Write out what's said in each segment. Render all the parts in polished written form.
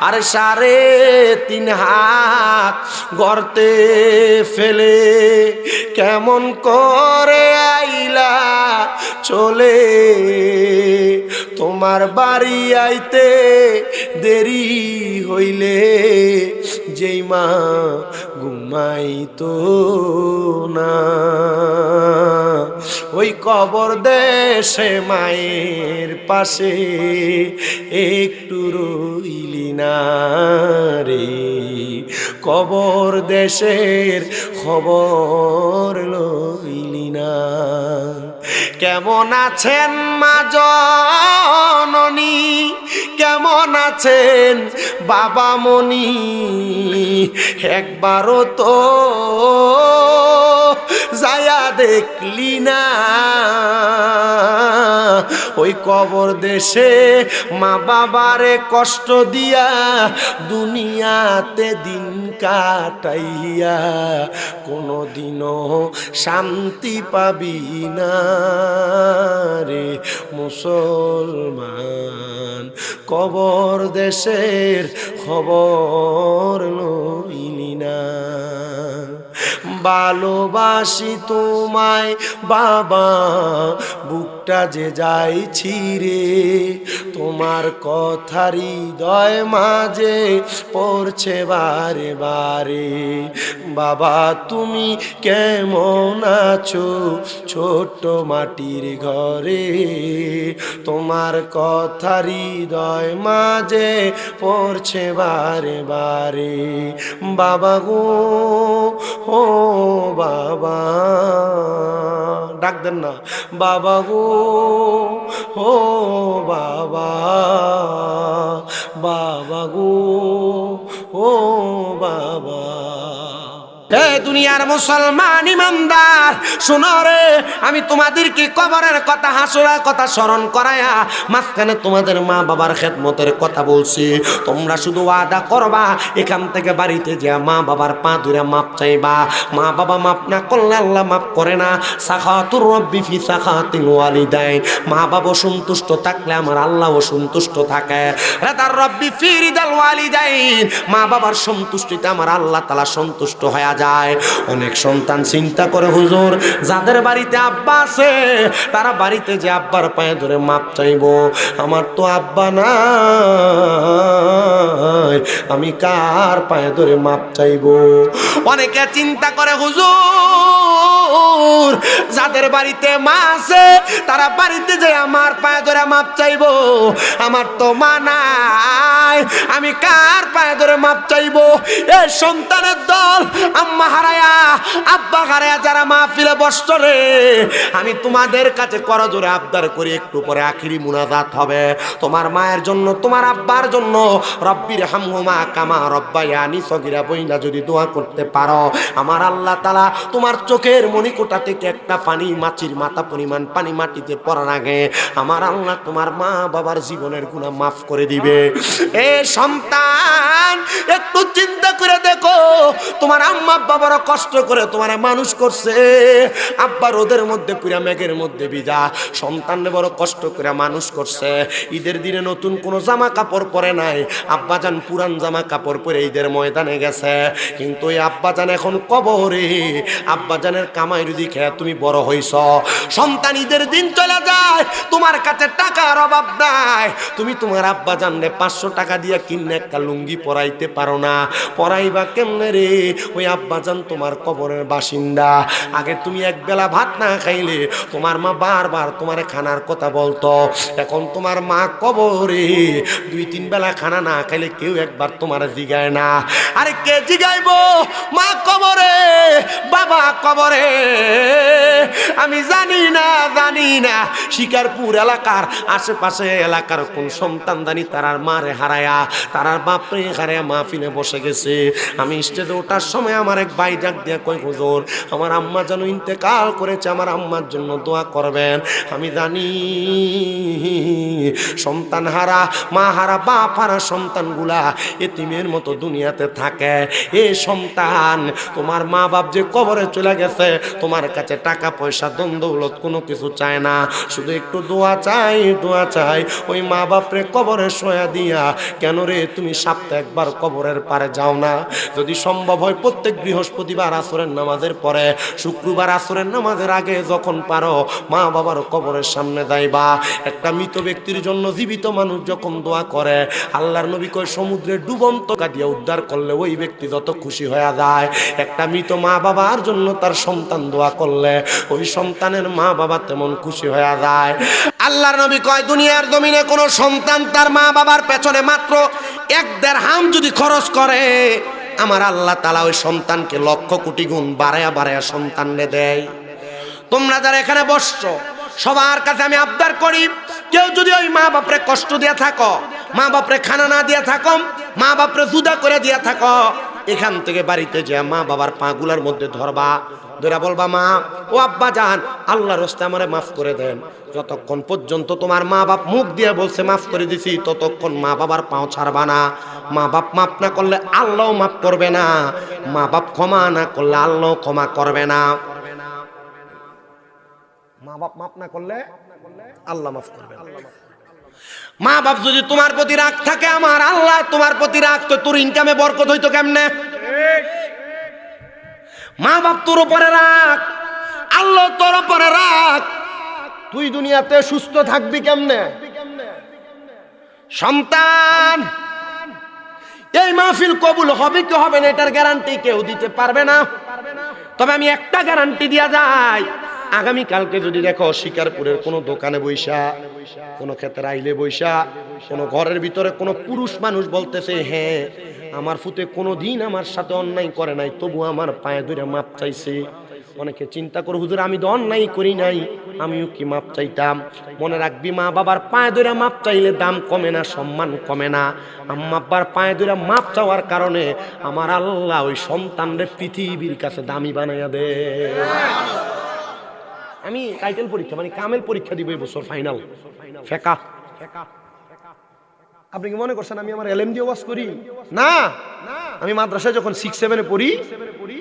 আর 3.5 হাত গর্তে ফেলে কেমন করে আইলা চলে, তোমার বাড়ি আইতে দেরি হইলে যেই মা ঘুমাইতো না, ওই কবর দেশে মায়ের পাশে একটু রইলি না রে, কবর দেশের খবর লইলি না। কেমন আছেন মা জননী, কেমন আছেন বাবা মনি, একবারও তো যায়া দেখলি না, ওই কবর দেশে মা বাবারে কষ্ট দিয়া দুনিয়াতে দিন কাটাইয়া কোনদিনও শান্তি পাবি না রে মুসলমান, কবর দেশের খবর লইলি না। ভালোবাসি তোমায় বাবা, বুকটা যে যাইছি রে, তোমার কথা হৃদয় মাঝে পড়ছে বারে বারে, বাবা তুমি কেমন আছো ছোট্ট মাটির ঘরে, তোমার কথা হৃদয় মাঝে পড়ছে বারে বারে, বাবা গো ও বাবা, ডাক দেন না বাবা গো ও বাবা, বাবা গো ও বাবা। এ দুনিয়ার মুসলমান ইমানদার শোনো রে, আমি তোমাদেরকে কবরের কথা হাসরের কথা স্মরণ করায়া মাঝখানে তোমাদের মা বাবার খেদমতের কথা বলছি। তোমরা শুধু ওয়াদা করবা এখান থেকে বাড়িতে যা মা বাবার পা ধরে মাপ চাইবা, মা বাবা মাপ না করলে আল্লাহ মাপ করে না। সাখাতুর রব্বি ফি সাখাতিল ওয়ালিদাইন, মা বাবা সন্তুষ্ট থাকলে আমার আল্লাহও সন্তুষ্ট থাকে। রাদার রব্বি ফি রিদাল ওয়ালিদাইন, মা বাবার সন্তুষ্টিতে আমার আল্লাহ তাআলা সন্তুষ্ট হয়ে যায়। অনেক সন্তান চিন্তা করে হুজুর যাদের বাড়িতে আব্বা আছে তারা বাড়িতে যে আব্বার পায়ে ধরে মাপ চাইবো, আমার তো আব্বা নাই, আমি কার পায়ে ধরে মাপ চাইবো। অনেকে চিন্তা করে হুজুর যাদের বাড়িতে মা আছে তারা বাড়িতে যে আমার পায়ে ধরে মাপ চাইবো, আমার তো মা নাই, আমি কার পায়ে ধরে মাপ চাইবো। এই সন্তানের দল আম্মা হারায়া আব্বা হারায়া যারা মাহফিলে বসতো রে, আমি তোমাদের কাছে করজোরে আবদার করি একটু পরে আখিরি মুনাজাত হবে, তোমার মায়ের জন্য তোমার আব্বার জন্য রব্বির হামহুমা কামা রব্বায়ানি সগীরা বইলা যদি দোয়া করতে পারো, আমার আল্লাহ তাআলা তোমার চোখের মণিকোটা থেকে একটা পানি মাছির মাথা পরিমাণ পানি মাটিতে পড়ার আগে আমার আল্লাহ তোমার মা বাবার জীবনের গুনাহ মাফ করে দিবে। এ সন্তান একটু চিন্তা করে দেখো, তোমার আম্মা বাবারা কষ্ট করে তোমার মানুষ করছে, আব্বা রোদের মধ্যে পুরা মেঘের মধ্যে ভিজা সন্তানরে বড় কষ্ট করে মানুষ করছে, ঈদের দিনে নতুন কোনো জামা কাপড় পরে নাই, আব্বাজান পুরান জামা কাপড় পরে ঈদের ময়দানে গেছে, কিন্তু ওই আব্বাজান এখন কবরে, আব্বাজানের কামাই রুজি খেয়ে তুমি বড় হইছ। সন্তান ঈদের দিন চলে যায়, তোমার কাছে টাকার অভাব নাই, তুমি তোমার আব্বাজানরে 500 টাকা দিয়ে কিনে একটা লুঙ্গি পরাইতে পারো না, পরাইবা কেমনে রে? ওই আব্বাজান তোমার কবরের বাসিন্দা। আগে তুমি এক বেলা ভাত না খাইলে তোমার মা বারবার তোমার খানার কথা বলতো, এখন তোমার মা কবরে 2-3 বেলা খানা না খাইলে কেউ একবার তোমার জিগায় না। আরে কে জিগাইবো? মা কবরে, বাবা কবরে। আমি জানি না শিকারপুর এলাকার আশেপাশে এলাকার কোন সন্তান জানি তারার মারে হারায়া তারার বাপরে হারায়া মাহফিলে বসে গেছে। আমি স্টেজে ওঠার সময় আমার এক ভাই ডাক দিয়া কই হুজুর আমার আম্মা যেন ইন্তেকাল করেছে, আমার আম্মার জন্য দোয়া করবেন। আমি জানি সন্তান হারা মা হারা বাপ হারা সন্তানগুলা এতিমের মতো দুনিয়াতে থাকে। এ সন্তান তোমার মা বাপ যে কবরে চলে গেছে তোমার কাছে টাকা পয়সা ধন দৌলত কোনো কিছু চায় না, শুধু একটু দোয়া চাই, দোয়া চাই। ওই মা বাপরে কবরে শোয়া দিয়া, কেন রে তুমি সপ্তাহে একবার কবরের পারে যাও না? যদি সম্ভব হয় প্রত্যেক বৃহস্পতিবার আসরের নামাজের পরে, শুক্রবার আসরের নামাজের আগে যখন পারো মা বাবার কবরের সামনে যাইবা। একটা মৃত ব্যক্তির জন্য জীবিত মানুষ যখন দোয়া করে, আল্লাহর নবী কয় সমুদ্রে ডুবন্ত কাটিয়া উদ্ধার করলে ওই ব্যক্তি যত খুশি হয়ে যায়, একটা মৃত মা বাবার জন্য তার সন্তান দোয়া করলে ওই সন্তানের মা বাবা তেমন খুশি হয়ে যায়। আল্লাহর নবী কয় দুনিয়ার জমিনে কোনো সন্তান তার মা বাবার পেছনে মাত্র 1 দিরহাম যদি খরচ করে, আমার আল্লাহ তাআলা ওই সন্তানকে লক্ষ কোটি গুণ বাড়ায়া বাড়ায়া সন্তানকে দেয়। তোমরা যারা এখানে বসছো সবার কাছে আমি আবদার করি, কেউ যদি ওই মা বাপরে কষ্ট দিয়া থাকো, মা বাপরে খানা না দিয়া থাকো, মা বাপরে জুদা করে দিয়া থাকো, এখান থেকে বাড়িতে যে মা বাবার পাগুলার মধ্যে ধরবা, ধরে বলবা মা ও আব্বা জান আল্লাহর রাস্তায় আমারে মাফ করে দেন। যতক্ষণ পর্যন্ত তোমার মা বাপ মুখ দিয়ে বলছে মাফ করে দিছি, ততক্ষণ মা বাবার পাও ছাড়বা না। মা বাপ মাফ না করলে আল্লাহও মাফ করবে না, মা বাপ ক্ষমা না করলে আল্লাহও ক্ষমা করবে না। মা বাপ মাফ না করলে আল্লাহ মাফ করবে না। মা বাপ যদি তোমার প্রতি রাগ থাকে, আমার আল্লাহ তোমার প্রতি রাগ, তো তোর ইনকামে বরকত হইতো কেমনে? মা বাপ তোর উপরে রাগ, আল্লাহ তোর উপরে রাগ, তুই দুনিয়াতে সুস্থ থাকবি কেমনে? সন্তান এই মাহফিল কবুল হবে কি হবে না এটার গ্যারান্টি কেউ দিতে পারবে না, তবে আমি একটা গ্যারান্টি দিয়া যাই, আগামী কালকে যদি দেখো শিকারপুরের কোনো দোকানে বইসা, কোনো ক্ষেতের আইলে বইসা, কোনো ঘরের ভিতরে কোনো পুরুষ মানুষ বলতেছে হ্যাঁ আমার ফুতে কোনো দিন আমার সাথে অন্যায় করে নাই, তবু আমার পায়ে ধরে মাপ চাইছে, অনেকে চিন্তা করো হুজুর আমি তো অন্যায় করি নাই, আমিও কি মাপ চাইতাম? মনে রাখবি মা বাবার পায়ে ধরে মাপ চাইলে দাম কমে না, সম্মান কমে না। আম্মা আব্বার পায়ে ধরে মাপ চাওয়ার কারণে আমার আল্লাহ ওই সন্তানদের পৃথিবীর কাছে দামি বানাইয়া দে। আমি টাইটেল পরীক্ষা মানে কামেল পরীক্ষা দিব এই বছর, ফাইনাল ফেকা। আপনি কি মনে করছেন আমি আমার এলএম দিয়ে ওয়াজ করি? না, আমি মাদ্রাসায় যখন 6-7 পড়ি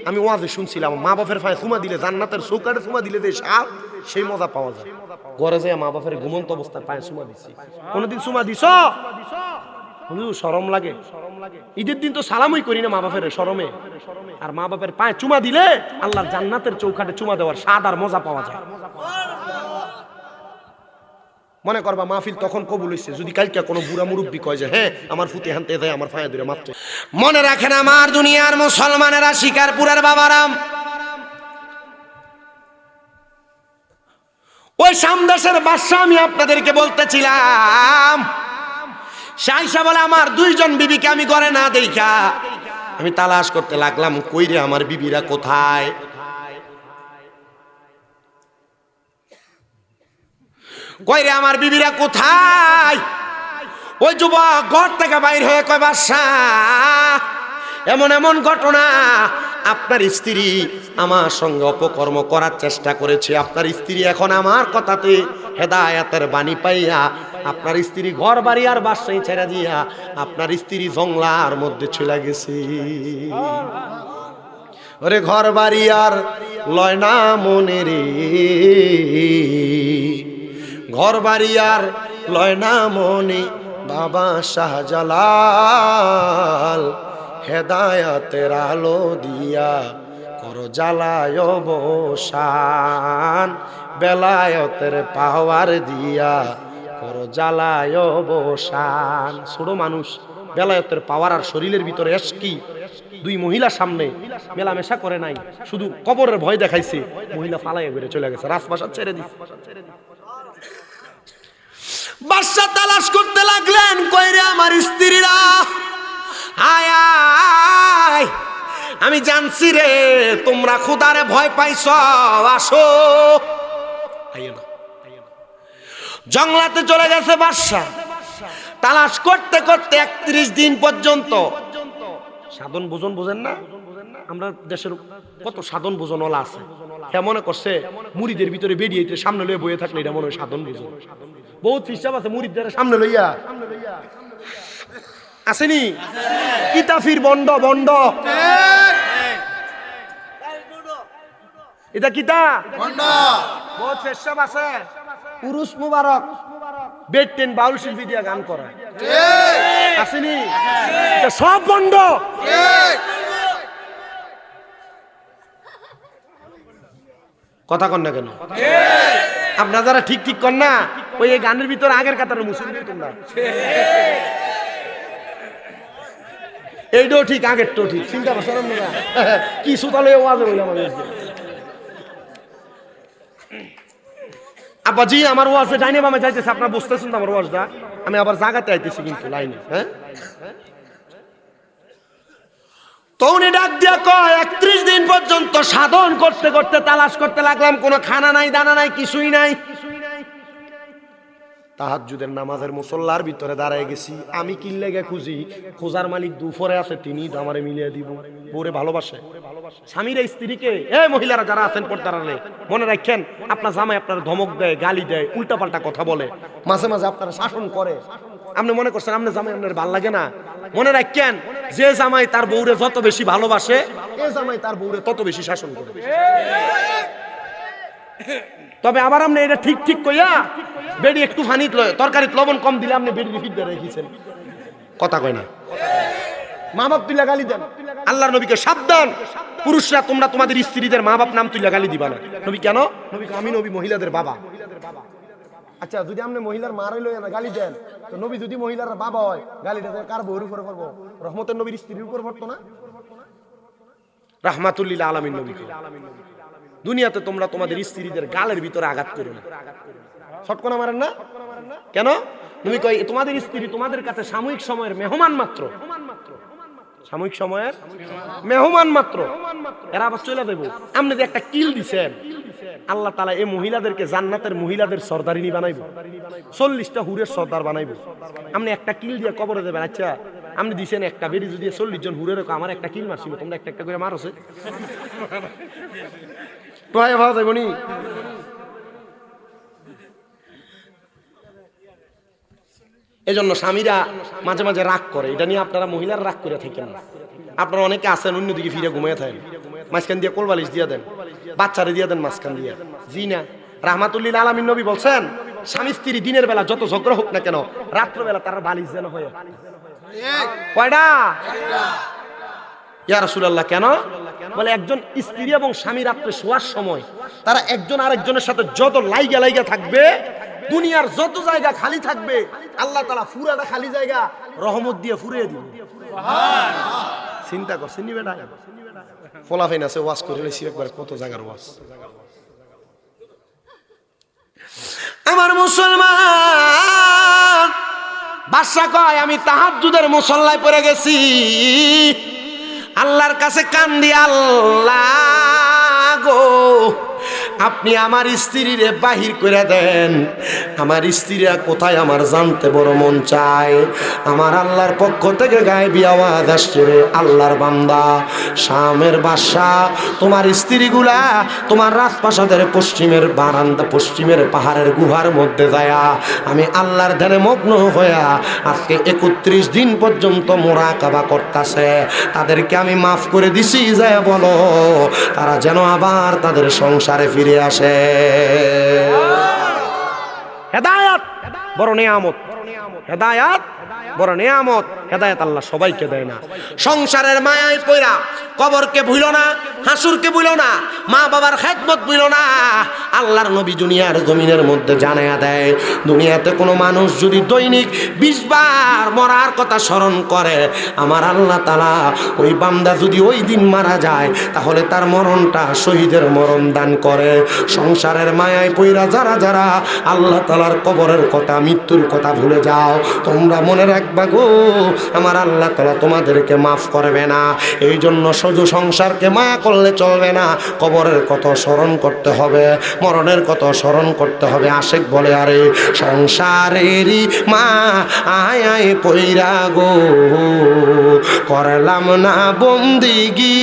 আমি ওয়াজে শুনছিলাম মা বাপের পায়ে চুমা দিলে, জান্নাতের চৌকাঠে চুমা দিলে যে স্বাদ সেই মজা পাওয়া যায়। ঘরে যায় মা বাপের ঘুমন্ত অবস্থায় পায়ে চুমা দিচ্ছি। কোনদিন চুমা দিছ? শরম লাগে। ঈদের দিন তো সালামই করি না মা বাপের শরমে, আর মা বাপের পায়ে চুমা দিলে আল্লাহর জান্নাতের চৌকাঠে চুমা দেওয়ার স্বাদ আর মজা পাওয়া যায়। মনে করবা মাহফিল তখন কবুল হইছে যদি কালকে কোনো বুড়া মুরব্বী কয় যে হ্যাঁ আমার ফুতে হানতে যায় আমার পায়ে ধরে মাপছে। মনে রাখেন আমার দুনিয়ার মুসলমানেরা, শিকারপুরের বাবারাম, ওই সামদেশের বাদশা আমি আপনাদেরকে বলতেছিলাম, সাইসা বলে আমার 2 জন বিবিকে আমি ঘরে না দেখা আমি তালাশ করতে লাগলাম, কইরে আমার বিবিরা কোথায়? কইরে আমার বিবিরা কোথায়? ওই যুবক ঘর থেকে বাইর হয়ে কয় বাদশা এমন এমন ঘটনা, আপনার স্ত্রী আমার সঙ্গে অপকর্ম করার চেষ্টা করেছে, আপনার স্ত্রী এখন আমার কথাতে হেদায়েতের বাণী পাইয়া আপনার স্ত্রী ঘর বাড়ি আর বাসায় ছেড়ে দিয়া আপনার স্ত্রী জংলার মধ্যে চলে গেছে। ওরে ঘর বাড়ি আর লয় না মনে রে, ঘর বাড়ি আর লয় না মনে, বাবা শাহজালাল হেদায়েতের আলো দিয়া করো জ্বালায় অবসান, বেলায়েতের পাওয়ার দিয়া করো জ্বালায় অবসান। ছোট মানুষ বেলায়েতের পাওয়ার আর শরীরের ভিতরে এসকি 2 মহিলার সামনে মেলামেশা করে নাই, শুধু কবরের ভয় দেখাইছে, মহিলা পালাইয়া ঘুরে চলে গেছে, রাজবাসা ছেড়ে দিচ্ছে। বাদশা তালাশ করতে লাগলেন, কইরে আমার স্ত্রীরা আয় আয়, আমি জানছি রে তোমরা খোদারে ভয় পাইছ, আসো। জঙ্গলাতে চলে গেছে বাদশা, তালাশ করতে করতে 31 দিন পর্যন্ত। সাধন ভোজন বোঝেন না? আমরা দেশের কত সাধন ভোজন ওলা আছে, হ্যাঁ মনে করছে মুড়িদের ভিতরে বেরিয়ে সামনে লইয়া বয়ে থাকলে এটা মনে হয় সাধন ভোজন। বহুত হিসাব আছে মুড়িদের সামনে লইয়া আসেনি, কিতাফির বন্ড বন্ড এটা কিতা বহুত ফেসব আছে উরুস মুবারক বেটেন বাউল শিল্পী দিয়া গান করা আসেনি এটা সব বন্ধ কথা কন না কেন আপনারা যারা ঠিক ঠিক কর না ওই এই গানের ভিতরে আগের কাতারে মুসলিম তোমরা এইটাও ঠিক আগেরটাও ঠিক চিন্তা করছেন আপনারা কি সুতালে ওয়াজ হইল আমাদের আব্বাজি আমার ওয়াজে ডাইনে বামে যাইতেছে আপনারা বুঝতেছেন তো আমার ওয়াজটা আমি আবার জায়গাতে আইতেছি কিন্তু লাইনে হ্যাঁ তৌনি ডাক দিয়া কয় 31 দিন পর্যন্ত সাধন করতে করতে তালাশ করতে লাগলাম কোনো খানা নাই দানা নাই কিছুই নাই তাহাজ্জুদের নামাজের মুসল্লার ভিতরে দাঁড়ায় গেছি আমি কি লেগে খুঁজি খোঁজার মালিক দুপুরে আছে তিনি আমারে মিলিয়ে দিব বউরে ভালোবাসে স্বামীর স্ত্রীকে এই মহিলারা যারা আছেন পর্দার আড়ালে মনে রাখেন আপনার জামাই আপনার ধমক দেয় গালি দেয় উল্টাপাল্টা কথা বলে মাঝে মাঝে আপনারা শাসন করে আপনি মনে করছেন আপনার জামাই আপনার ভাল লাগে না মনে রাখেন যে জামাই তার বউরে যত বেশি ভালোবাসে এই জামাই তার বউরে তত বেশি শাসন করে তবে আবার আপনি এটা ঠিক ঠিক কইয়া বেড়ি একটু ফানিত তরকারিতে লবণ কম দিলে আপনি বেড়ি রিপিট দিয়ে রেখেছেন কথা কয় না মা বাপ তুইলা গালি দেন আল্লাহর নবীকে সাবধান পুরুষরা তোমরা তোমাদের স্ত্রীদের মা বাপ নাম তুইলা গালি দিবা না নবী কেন নবী আমি নবী মহিলাদের বাবা আচ্ছা যদি আপনি মহিলার মা রইল না গালি দেন তো নবী যদি মহিলার বাবা হয় গালিটা কার বউর উপরে করবো রহমতের নবীর স্ত্রীর উপর পড়তো না রাহমাতুল্লিল আলামিন নবী দুনিয়াতে তোমরা তোমাদের স্ত্রীদের গালের ভিতরে আঘাত করো না শটকনা মারেন না কেন নবী কয় তোমাদের স্ত্রী তোমাদের কাছে সাময়িক সময়ের মেহমান মাত্র সাময়িক সময়ের মেহমান মাত্র এরা আবার চলে দেব আপনি যে একটা কিল দিছেন আল্লাহ তাআলা এই মহিলাদেরকে জান্নাতের মহিলাদের সর্দারিনী বানাইবো 40টা হুরের সর্দার বানাইবো আপনি একটা কিল দিয়ে কবরে দেবেন আচ্ছা আপনি দিছেন একটা বেরি যদি 40 জন হুরের আমার একটা কিল মারছিল তোমরা একটা একটা করে মারছে টয় ভালো যাইবনি এজন্য স্বামীরা মাঝে মাঝে রাগ করে এটা নিয়ে আপনারা মহিলারা রাগ করে থাকেন না আপনারা অনেকে আছেন অন্যদিকে ফিরে ঘুমিয়ে থাকেন মাঝখান দিয়ে কোলবালিশ দিয়ে দেন বাচ্চারে দিয়ে দেন মাঝখান দিয়ে জি না রাহমাতুল্লিল আলামিন নবী বলছেন স্বামী স্ত্রী দিনের বেলা যত ঝগড়া হোক না কেন রাত্রবেলা তারা বালিশ যেন হয় কয়টা ইয়া রাসূলুল্লাহ কেন বলে একজন স্ত্রী এবং স্বামী রাত্রে শোয়ার সময় তারা একজন আরেকজনের সাথে যত লাইগা থাকবে দুনিয়ার যত জায়গা খালি থাকবে আল্লাহ তাআলা পুরাটা খালি জায়গা রহমত দিয়ে ফুরিয়ে দিবে সুবহানাল্লাহ চিন্তা করছেন নি বেটা ফলাফাইন আছে ওয়াজ করে লইছি একবার কত জায়গার ওয়াজ আমার মুসলমান বাদশা কয় আমি তাহাজ্জুদের মুসল্লায় পড়ে গেছি আল্লাহর কাছে কান্দি আল্লাহ গো আপনি আমার স্ত্রীরে বাহির করে দেন আমার স্ত্রীরা কোথায় আমার জানতে বড় মন চায় আমার আল্লাহর পক্ষ থেকে গায়েবী আওয়াজ আসছে রে আল্লাহর বান্দা শামের বাদশা তোমার স্ত্রীগুলা তোমার রাজপ্রাসাদের পশ্চিমের বারান্দা পশ্চিমের পাহাড়ের গুহার মধ্যে যায়া আমি আল্লাহর ধ্যানে মগ্ন হইয়া আজকে 31 দিন পর্যন্ত মুরাকাবা করতেছে তাদেরকে আমি মাফ করে দিছি যায় বলো তারা যেন আবার তাদের সংসারে ফিরে আসে হেদায়েত বড় নিয়ামত হেদায়েত বড় নিয়ামত হেদায়েত আল্লাহ সবাইকে দেয় না সংসারের মায়ায় পয়রা কবরকে ভুলো না হাসুরকে ভুলো না মা বাবার খেদমত ভুলো না আল্লাহর নবী দুনিয়ার জমিনের মধ্যে জানায়া দেয় দুনিয়াতে কোনো মানুষ যদি দৈনিক 20 বার মরার কথা স্মরণ করে আমার আল্লাহ তাআলা ওই বান্দা যদি ওই দিন মারা যায় তাহলে তার মরণটা শহীদের মরণ দান করে সংসারের মায়ায় পয়রা যারা যারা আল্লাহ তাআলার কবরের কথা মৃত্যুর কথা ভুলে যাও তোমরা মনে রাখবা গো আমার আল্লাহ তাআলা তোমাদেরকে মাফ করবে না এই জন্য শুধু সংসারকে মায়া করলে চলবে না কবরের কথা স্মরণ করতে হবে মরণের কথা স্মরণ করতে হবে আশেক বলে আরে সংসারেরই মা আয় আয় পয়রা গো করলাম না বন্দিগি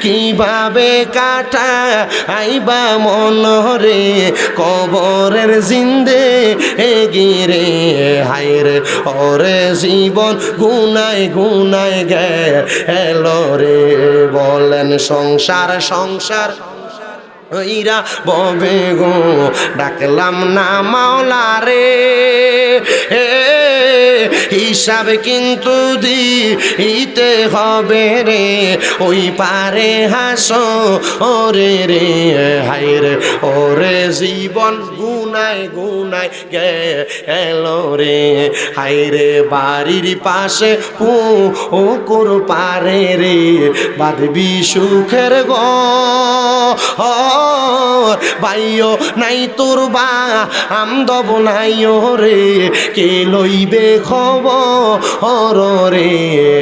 কিভাবে কাটা আইবা মনরে কবরের জিন্দে গিরে হায়রে ওরে জীবন গুনায় গুনায় গেল রে বলেন সংসার সংসার ইরা ববে গো ডাকলাম না মাওলা রে হিসাব কিন্তু দিতে হবে রে ওই পারে হাসো ওরে রে হায়রে ওরে জীবন গুনায় গুনায় গেল রে হায়রে বাড়ির পাশে পুকুর পারে রে বাঁধবি সুখের বাইও নাই তোর বা আমদব নাই রে কে লইবে খবর রে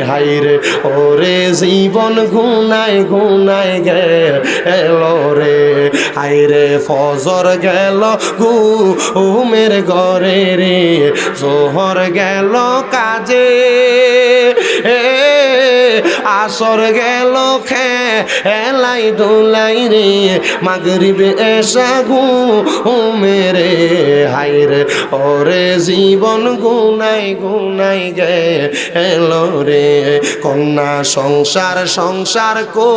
হায়রে ওরে জীবন গুনায় গুনায় গেল রে হায়রে ফজর গেল ঘুমের ঘরে রে জোহর গেল কাজে আসর গেল খেলাই দোলাই রে মাগরিবে এসা ঘুমেরে হায়রে ওরে জীবন গুনাই গুনাই গেল রে কন্যা সংসার সংসার কো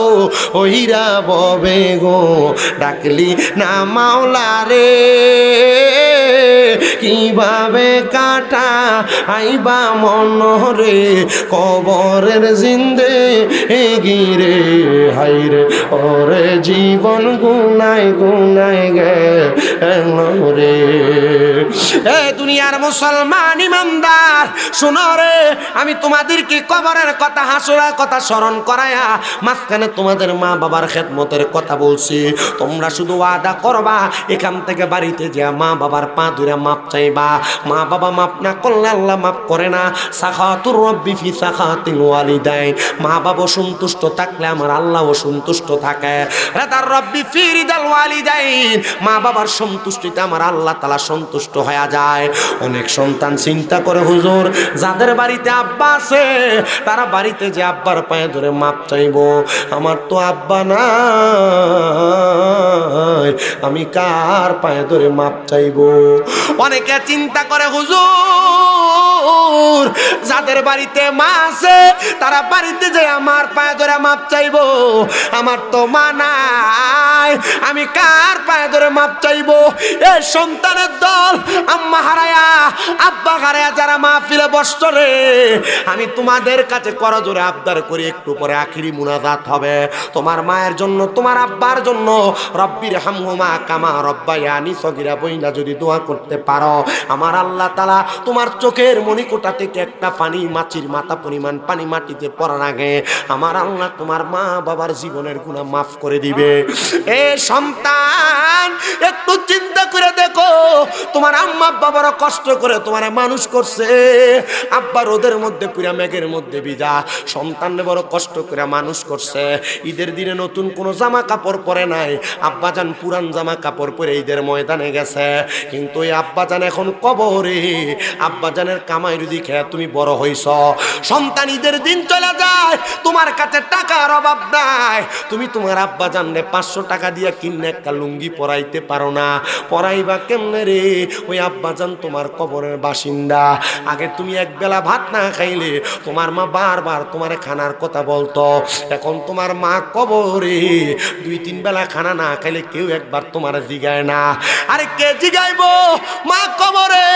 ওইরা ববে গো ডাকলি না মাওলা রে কিভাবে কাটা আইবা মনরে কবরের জিন্দে গিরে হায়রে ওরে জীবন গুনায় গুনায় গেল রে এ দুনিয়ার মুসলমান ইমানদার শোনো রে আমি তোমাদেরকে কবরের কথা হাসরের কথা স্মরণ করায়া মাঝখানে তোমাদের মা বাবার খেদমতের কথা বলছি তোমরা শুধু ওয়াদা করবা এখান থেকে বাড়িতে যা মা বাবার পা ধরে মাপ চাইবা মা বাবা মাপ না করলে আল্লাহ মাপ করে না সাখাতুর রব্বি ফি সাখাতিল ওয়ালিদাইন মা বাবা সন্তুষ্ট থাকলে আমার আল্লাহও সন্তুষ্ট থাকে রাদার রব্বি ফি রিদাল ওয়ালিদাইন মা বাবার সন্তুষ্টিতে আমার আল্লাহ তাআলা সন্তুষ্ট হয়ে যায় অনেক সন্তান চিন্তা করে হুজুর যাদের বাড়িতে আব্বা আছে তারা বাড়িতে যে আব্বার পায়ে ধরে মাপ চাইবো আমার তো আব্বা নাই আমি কার পায়ে ধরে মাপ চাইবো অনেকে চিন্তা করে হুজুর যাদের বাড়িতে মা আছে তারা বাড়িতে যে আমার পায়ে ধরে মাপ চাইবো আমার তো মা নাই আমি কার পায়ে ধরে মাপ চাইবো এ সন্তানের দল আম্মা হারায়া আব্বা হারায়া যারা মাহফিলে বসত রে আমি তোমাদের কাছে করজোরে আবদার করি একটু পরে আখিরি মুনাজাত হবে তোমার মায়ের জন্য তোমার আব্বার জন্য রব্বির হামহুমা কামা রব্বায়ানি সগীরা বইলা যদি দোয়া করতে পারো আমার আল্লাহ তাআলা তোমার চোখের মণিকোটা থেকে একটা পানি মাছির মাথা পরিমাণ পানি মাটিতে পড়ার আগে আমার আল্লাহ তোমার মা বাবার জীবনের গুনাহ মাফ করে দিবে এ সন্তান একটু চিন্তা করে দেখো তোমার আম্মা বাবারা কষ্ট করে তোমার মানুষ করছে আব্বা রোদের মধ্যে পুরা মেঘের মধ্যে ভিজা সন্তানরে বড় কষ্ট করে মানুষ করছে ঈদের দিনে নতুন কোনো জামা কাপড় পরে নাই আব্বাজান পুরান জামা কাপড় পরে ঈদের ময়দানে গেছে কিন্তু ওই আব্বাজান এখন কবরে আব্বাজানের কামাই রুজি খেয়ে তুমি বড় হইছ সন্তান ঈদের দিন চলে যায় তোমার কাছে টাকার অভাব নাই তুমি তোমার আব্বাজানরে 500 টাকা দিয়ে কিনে একটা লুঙ্গি পরাইতে পারো না পরাইবা কেমনে রে ওই আব্বাজান তোমার কবরের বাসিন্দা আগে তুমি এক বেলা ভাত না খাইলে তোমার মা বারবার তোমার খানার কথা বলতো এখন তোমার মা কবরে 2-3 বেলা খানা না খাইলে কেউ একবার তোমার জিগায় না আরে কে জিগাইবো মা কবরে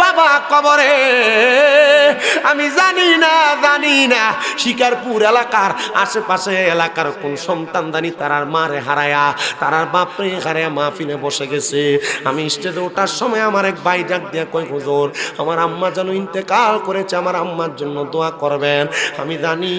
বাবা কবরে আমি জানি না শিকারপুর এলাকার আশেপাশে এলাকার কোন সন্তান জানি তারার মারে হারায়া তারার বাপরে হারায়া মাহফিলে বসে গেছে আমি স্টেজে ওঠার সময় আমার এক ভাই ডাক দিয়া কই হুজুর আমার আম্মা যেন ইন্তেকাল করেছে আমার আম্মার জন্য দোয়া করবেন আমি জানি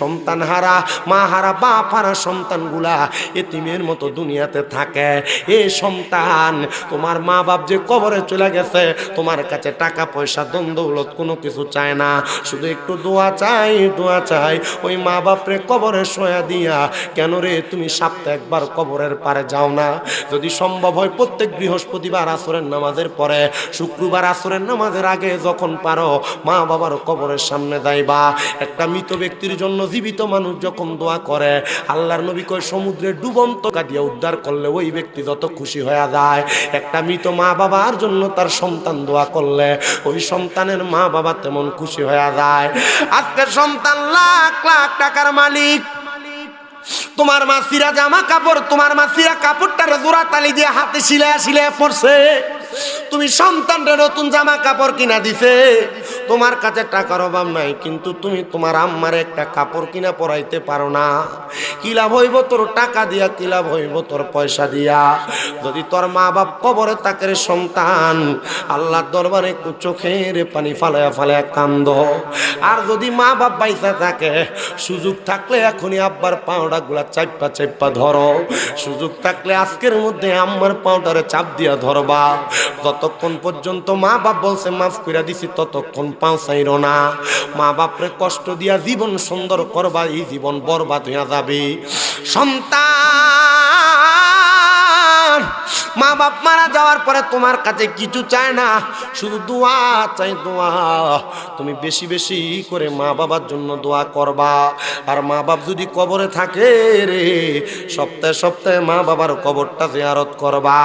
সন্তান হারা মা হারা বাপ হারা সন্তানগুলা এতিমের মতো দুনিয়াতে থাকে এ সন্তান তোমার মা বাপ যে কবরে চলে গেছে তোমার কাছে টাকা পয়সা ধন দৌলত কোনো কিছু চায় চায় না, শুধু একটু দোয়া চাই, দোয়া চাই। ওই মা বাপরে কবরে শোয়া দিয়া, কেন রে তুমি সপ্তাহে একবার কবরের পারে যাও না? যদি সম্ভব হয় প্রত্যেক বৃহস্পতিবার আসরের নামাজের পরে, শুক্রবার আসরের নামাজের আগে যখন পারো মা বাবার কবরের সামনে যাইবা। একটা মৃত ব্যক্তির জন্য জীবিত মানুষ যখন দোয়া করে, আল্লাহর নবী কয় সমুদ্রে ডুবন্ত কাটিয়ে উদ্ধার করলে ওই ব্যক্তি যত খুশি হয়ে যায়, একটা মৃত মা বাবার জন্য তার সন্তান দোয়া করলে ওই সন্তানের মা বাবা তেমন খুশি হয়ে যায়। আজকে সন্তান লাখ লাখ টাকার মালিক, তোমার মা সিরা জামা কাপড়, তোমার মা সিরা কাপড়টারে জোড়া তালি দিয়ে হাতে সিলায়া সিলায়া পড়ছে, তুমি সন্তানরে নতুন জামা কাপড় কিনা দিছে, তোমার কাছে টাকার অভাব নাই, কিন্তু তুমি তোমার আম্মার একটা কাপড় কিনা পরাইতে পারো না। কি লাভ হইব তোর টাকা দিয়া, কি লাভ হইব তোর পয়সা দিয়া? যদি তোর মা বাপ কবরে থাকে রে সন্তান, আল্লাহর দরবারে একটু চোখের পানি ফালায়া ফালায়া কান্দ। আর যদি মা বাপ বাইসা থাকে, সুযোগ থাকলে এখনই আব্বার পাউডা গুলা চাপ্পা চাপ্পা ধরো, সুযোগ থাকলে আজকের মধ্যে আম্মার পাউডারে চাপ দিয়া ধরবা। যতক্ষণ পর্যন্ত মা বাপ বলছে মাফ করে দিছি, ততক্ষণ পাঁচাইরো না। মা বাপরে কষ্ট দিয়া জীবন সুন্দর করবা, এই জীবন বরবাদ হইয়া যাবে। সন্তান মা বাপ মারা যাওয়ার পরে তোমার কাছে কিছু চায় না, শুধু দোয়া চাই, দোয়া। তুমি বেশি বেশি করে মা বাবার জন্য দোয়া করবা। আর মা বাপ যদি কবরে থাকে রে, সপ্তাহে সপ্তাহে মা বাবার কবরটা জিয়ারত করবা।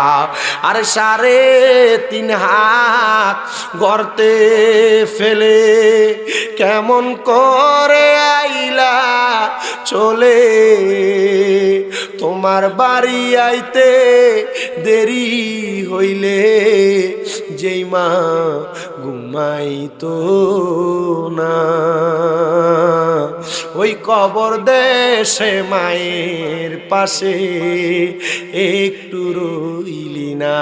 আর 3.5 হাত গর্তে ফেলে কেমন করে আইলা চলে, তোমার বাড়ি আইতে দেরি হইলে যেই মা ঘুমাইতো না, ওই কবর দেশে মায়ের পাশে একটু রইলি না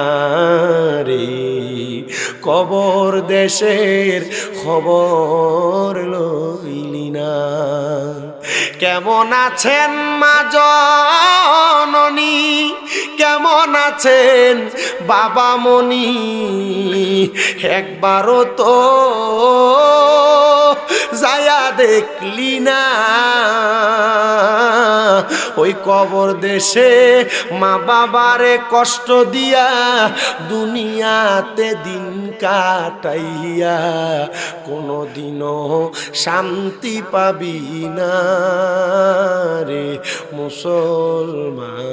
রে, কবর দেশের খবর লইলি না। কেমন আছেন মা জননী, কেমন আছেন বাবা মনি, একবারও তো যায়া দেখলি না? ওই কবর দেশে মা বাবারে কষ্ট দিয়া দুনিয়াতে দিন কাটাইয়া কোনোদিনও শান্তি পাবি না রে মুসলমান,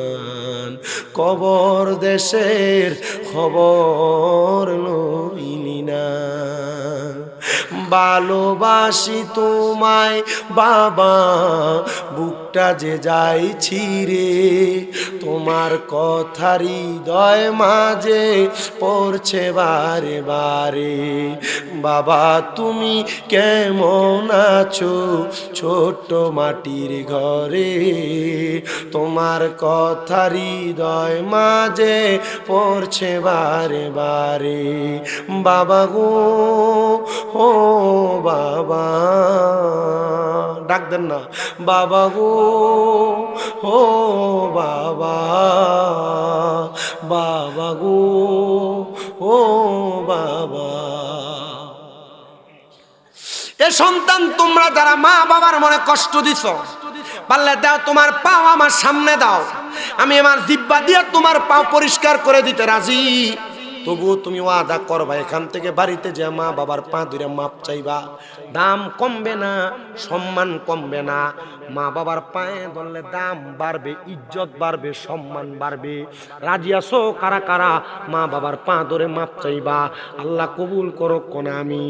কবর দেশের খবর লইলি না। ভালোবাসি তোমায় বাবা, বুকটা যে যাইছি রে, তোমার কথা হৃদয় মাঝে পড়ছে বারে বারে। বাবা তুমি কেমন আছো ছোট্ট মাটির ঘরে, তোমার কথা হৃদয় মাঝে পড়ছে বারে বারে। বাবা গো ও বাবা, ডাক দেন না, বাবা গো ও বাবা, বাবা গো ও বাবা। এ সন্তান তোমরা যারা মা বাবার মনে কষ্ট দিছ, পারলে দাও তোমার পাও আমার সামনে দাও, আমি আমার জিহ্বা দিয়ে তোমার পাও পরিষ্কার করে দিতে রাজি। তবুও তুমি ওয়াদা করবা এখান থেকে বাড়িতে যে মা বাবার পা ধরে মাপ চাইবা। দাম কমবে না, সম্মান কমবে না। মা বাবার পায়ে ধরলে দাম বাড়বে, ইজ্জত বাড়বে, সম্মান বাড়বে। রাজি আছো কারা কারা মা বাবার পা ধরে মাপ চাইবা? আল্লাহ কবুল করো কোনা আমি।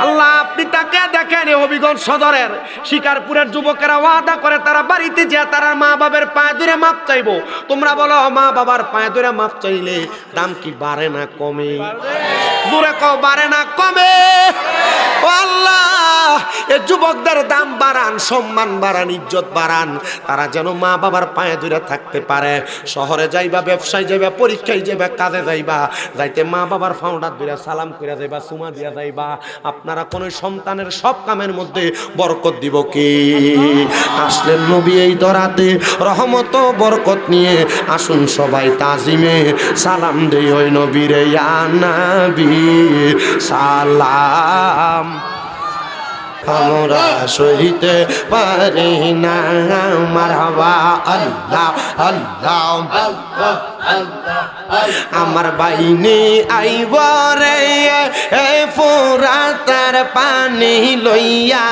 আল্লাহ আপনি তাকে দেখেন হবিগঞ্জ সদরের শিকারপুরের যুবকেরা ওয়াদা করে তারা বাড়িতে যে তারা মা বাবার পায়ে ধরে মাপ চাইবো। তোমরা বলো মা বাবার পায়ে ধরে মাপ চাইলে দাম কি বাড়ে না কমে? জোরে কও বাড়ে না কমে? ও আল্লাহ এ যুবকদের দাম বাড়ান, সম্মান বাড়ান, ইজ্জত বাড়ান, তারা যেন মা বাবার পায়ে ধরে থাকতে পারে। শহরে যাইবা, ব্যবসায় যাইবা, পরীক্ষায় যাইবা, কাজে যাইবা, যাইতে মা বাবার ফাউন্ডার ধরে সালাম করে যাইবা, চুমা দিয়া যাইবা। আপনারা কোন সন্তানের সব কামের মধ্যে বরকত দিব কি? আসলেন নবী এই দরাতে রহমত বরকত নিয়ে, আসুন সবাই তাজিমে সালাম দেই ওই নবীরে, ইয়া নবী সালাম। আমরা সইতে পারি না মারহাবা আল্লাহ আল্লাহ আমার বাইনি আইব রে এ ফোরাতার পানি লইয়া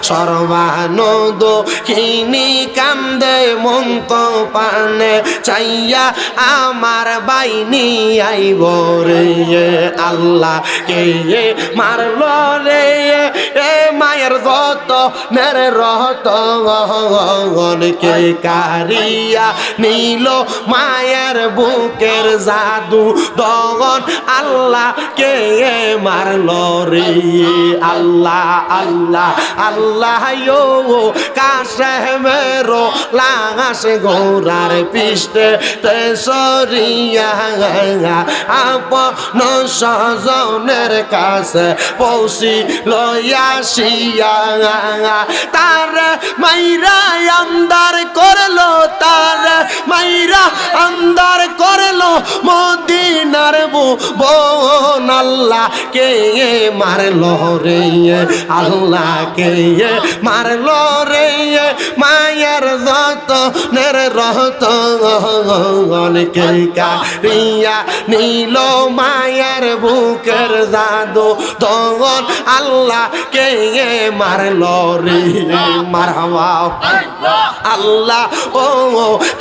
সর্বানন্দ কিনি কান্দে মন্ত পানে চাইয়া আমার বাইনি আইব রে আল্লাহ কে মারল রে এ মায়ের যত নের রত কে কারিয়া নীল মায়ের বুকের জাদু দগন আল্লাহ কে মারল রে আল্লাহ আল্লাহ আল্লাহ ইয়ো কাশে মেরো লাগাস গোরার পিষ্টে তে সরিয়া আপন সজনের কাছে পৌঁছি লইয়াসিয়া তার মাইরা আন্দার করলো তার মাইরা আন্দার করলো মদিনার বোন আল্লাহ কে মারলো রে আল্লাহ কে মারলো রে মায়ের যত নের রত কে কারিয়া নীল মায়ের বুকের জাদু দগন আল্লাহ কে মারলো রে মারহাবা আল্লাহ ও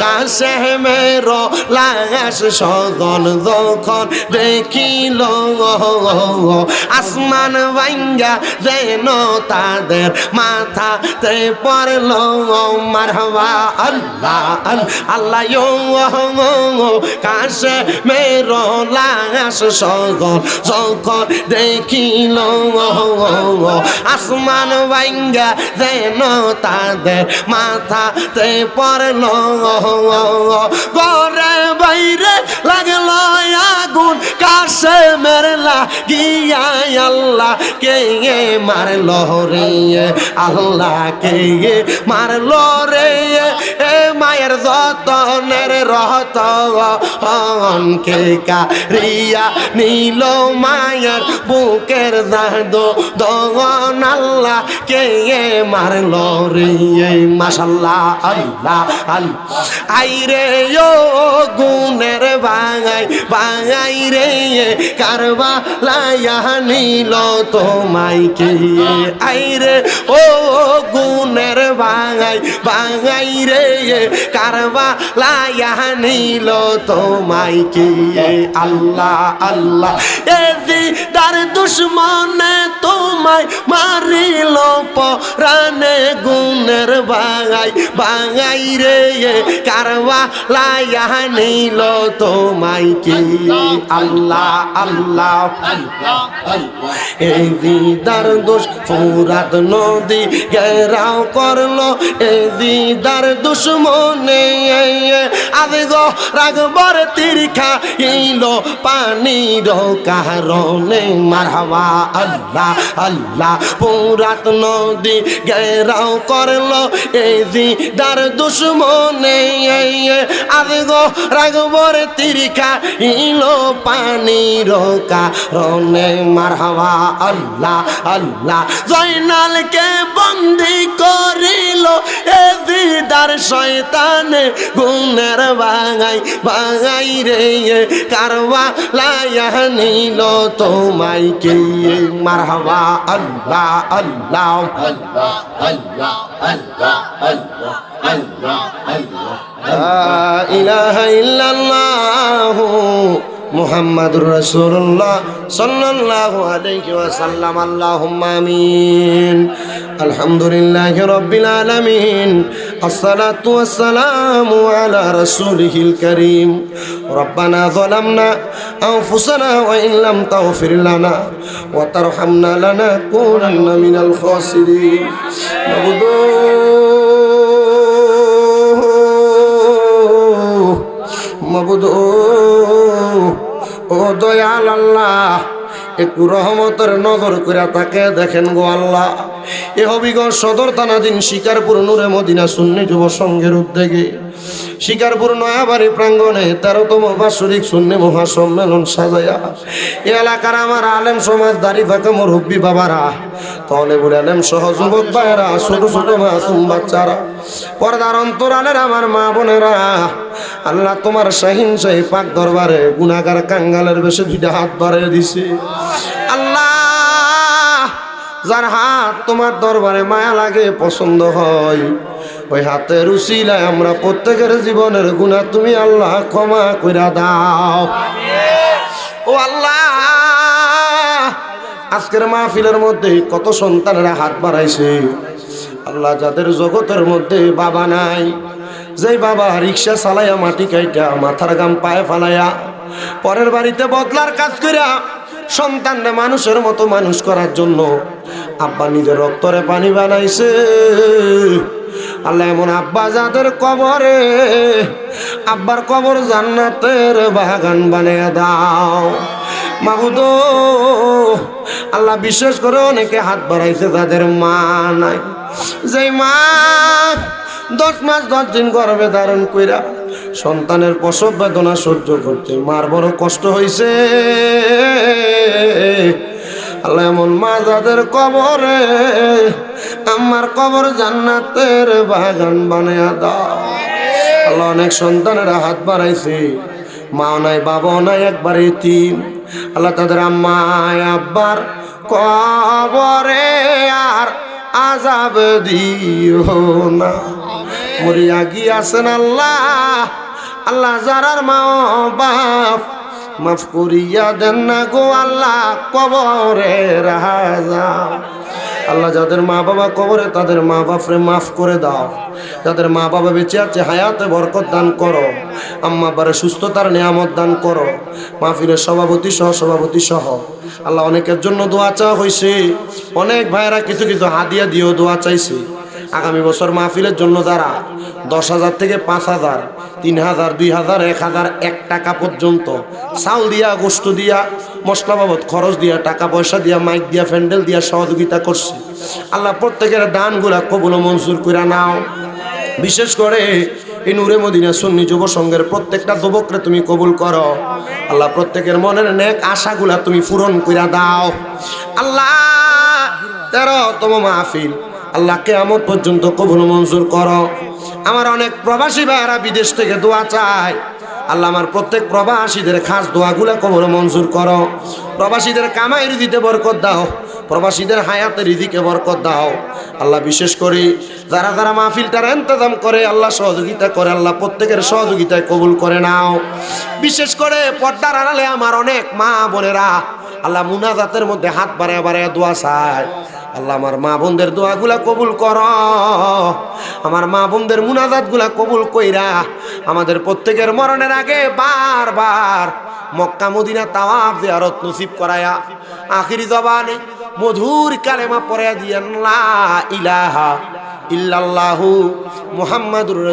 কাশে মেরো লাগাস সদন যখন দেখিল আসমান ভাঙ্গা যেন তাদের মাথাতে পড়ল মারহাবা আল্লাহ আল্লাহ কাশে মেরো লাগাস সদন যখন দেখিল আসমান ভাঙ্গা যেন তাদের মাথাতে পড়ল ঘরে বাইরে লাগলো আগুন কাশে মেরলা গিয়া আল্লাহ কে মারলো রে আল্লাহ কে মারলো রে এ মায়ের যতনের রহত কে কারিয়া নীল মায়ের বুকের জাদু দগন আল্লাহ কে মারলো রে মাশাআল্লাহ আল্লাহ আল্লাহ আইরে ও গুনের বাঙাই বাঙাই রে কারবা লায়া নীল তোমায় কে আইরে ও গুনের বাঙাই বাঙাই রে কারবা লায়া নীল তোমায় কে আল্লাহ আল্লাহ এদি তার দুশ্মনে তোমায় মারিল পরানে গুনের বাঙাই বাঙাই রে কারবা লায়া নীল তোমায় কে আল্লাহ আল্লাহ এই দিদার দোষ ফুরাত নদী ঘেরাও করলো এই দিদার দুশ্মনে আবেগো রাগবর তীরখা ইলো পানির কারণে মারহাবা আল্লাহ আল্লাহ ফুরাত নদী ঘেরাও করলো এই দিদার দুশ্মনে আবেগো রাগবর তীরখা ইলো পানির কারণে মারহাবা আল্লাহ আল্লাহ জয়নালকে বন্দি করিল এ দিদার শয়তানে গুনের বাঙাই বাঙাই রে কারবা লায়া নীল তোমায় কে মারহাবা আল্লাহ আল্লাহ আল্লাহ আল্লাহ আল্লাহ আল্লাহ আল্লাহ আল্লাহ লা ইলাহা ইল্লাল্লাহ মুহাম্মাদুর রাসূলুল্লাহ সাল্লাল্লাহু আলাইহি ওয়াসাল্লাম আল্লাহুম্মা আমিন আলহামদুলিল্লাহি রাব্বিল আলামিন আসসালাতু ওয়াসসালামু আলা রাসূলিহিল কারীম রব্বানা যালামনা আনফুসানা ওয়া ইন লাম তাগফির লানা ওয়া তারহামনা লানাকুনান্না মিনাল খাসিরিন মাবুদ ও দয়াল আল্লাহ একটু রহমতের নজর করে তাকে দেখেন গো আল্লাহ। এ হবিগঞ্জ সদর থানাধীন শিকারপুর নূরে মদিনা সুন্নি যুব সংঘের উদ্যোগে শিকারপুর নয়াবাড়ি প্রাঙ্গণে 13তম বাৎসরিক সুন্নি মহাসম্মেলন সাজায়া এ এলাকার আমার আলেম সমাজ দাড়ি ফাঁকা মুরব্বী বাবারা, তলেবুল আলেম সহ যুবক ভাইয়েরা, ছোট ছোট মাসুম বাচ্চারা, পর্দার অন্তরালের আমার মা বোনেরা, আল্লাহ তোমার শাহিন শাহী পাক দরবারে গুনাহগার কাঙ্গালের বেশে দুইটা হাত বাড়িয়ে দিছে। আল্লাহ, যার হাত তোমার দরবারে মায়া লাগে, পছন্দ হয়, ওই হাতের উসিলায় আমরা প্রত্যেকের জীবনের গুনাহ তুমি আল্লাহ ক্ষমা কইরা দাও। ও আল্লাহ, আজকের মাহফিলের মধ্যে কত সন্তানেরা হাত বাড়াইছে আল্লাহ, যাদের জগতের মধ্যে বাবা নাই, যেই বাবা রিক্সা চালাইয়া মাটি কাইটা মাথার গাম পায়ে ফালাইয়া পরের বাড়িতে বদলার কাজ কইরা সন্তানরে মানুষের মতো মানুষ করার জন্য আব্বা নিজের রক্তরে পানি বানাইছে। আল্লাহ, এমন আব্বা যাদের কবরে, আব্বার কবর জান্নাতের বাগান বানিয়ে দাও মাবুদ। আল্লাহ, বিশেষ করে অনেকে হাত বাড়াইছে যাদের মা নাই, যেই মা 10 মাস 10 দিন গর্ভে ধারণ কইরা সন্তানের প্রসব বেদনা সহ্য করতে মার বড় কষ্ট হইছে। আল্লাহ, এমন মা যাদের কবরে, আমার কবর জান্নাতের বাগান বানিয়ে দাও। আল্লাহ, অনেক সন্তানেরা হাত বাড়াইছে, মা নাই বাবা নাই, একবার এতিম। আল্লাহ, তাদের আম্মা আব্বার কবরে আর আযাব দিও না, মরিয়া গিয়াছেন আল্লাহ। আল্লাহ, যারার মা বাপ মাফ করিয়া দেন না গো আল্লাহ, কবরে রাজা। আল্লাহ, যাদের মা বাবা কবরে, তাদের মা বাপরে মাফ করে দাও। যাদের মা বাবা বেঁচে আছে, হায়াতে বরকত দান করো, আম্মা আব্বারে সুস্থতার নিয়ামত দান করো। মাহফিলের সভাপতি সহ সভাপতি সহ আল্লাহ, অনেকের জন্য দোয়া চাওয়া হয়েছে, অনেক ভাইয়েরা কিছু কিছু হাদিয়া দিয়েও দোয়া চাইছে। আগামী বছর মাহফিলের জন্য যারা 10,000 থেকে 5,000, 3,000, 2,000, 1,000, 1 টাকা পর্যন্ত চাউল দিয়া, গোস্ত দিয়া, মশলা বাবদ খরচ দিয়া, টাকা পয়সা দিয়া, মাইক দিয়া, প্যান্ডেল দিয়া সহযোগিতা করছে, আল্লাহ প্রত্যেকের দানগুলা কবুল মঞ্জুর করে নাও। বিশেষ করে এই নূরে মদিনা সুন্নি যুব সংঘের প্রত্যেকটা যুবকরে তুমি কবুল করো। আল্লাহ, প্রত্যেকের মনের নেক আশাগুলা তুমি পূরণ করে দাও। আল্লাহ, 13তম মাহফিল আল্লাহ কিয়ামত পর্যন্ত কবুল মঞ্জুর করো। আমার অনেক প্রবাসী ভাইয়েরা বিদেশ থেকে দোয়া চায়, আল্লাহ, আমার প্রত্যেক প্রবাসীদের খাস দোয়াগুলা কবুল মঞ্জুর করো। প্রবাসীদের কামাই রিজিকে বরকত দাও, প্রবাসীদের হায়াতে রিজিকে বরকত দাও। আল্লাহ, বিশেষ করে যারা যারা মাহফিলটার ইন্তজাম করে, আল্লাহ সহযোগিতা করে, আল্লাহ প্রত্যেকের সহযোগিতায় কবুল করে নাও। বিশেষ করে পর্দার আড়ালে আমার অনেক মা বোনেরা আল্লাহ মুনাজাতের মধ্যে হাত বাড়ায় বাড়ায় দোয়া চায়। আল্লাহ, আমার মা বোনদের দোয়াগুলা কবুল করো, আমার মা বোনদের মুনাজাতগুলা কবুল কইরা আমাদের প্রত্যেকের মরণের আগে বারবার মক্কা মদিনা তাওয়াফ জিয়ারত নসিব করায়া আখিরি জবানে মধুর কালেমা পড়ে দিয়েন, লা ইলাহা ইল্লাল্লাহু মুহাম্মাদুর রাসূলুল্লাহ।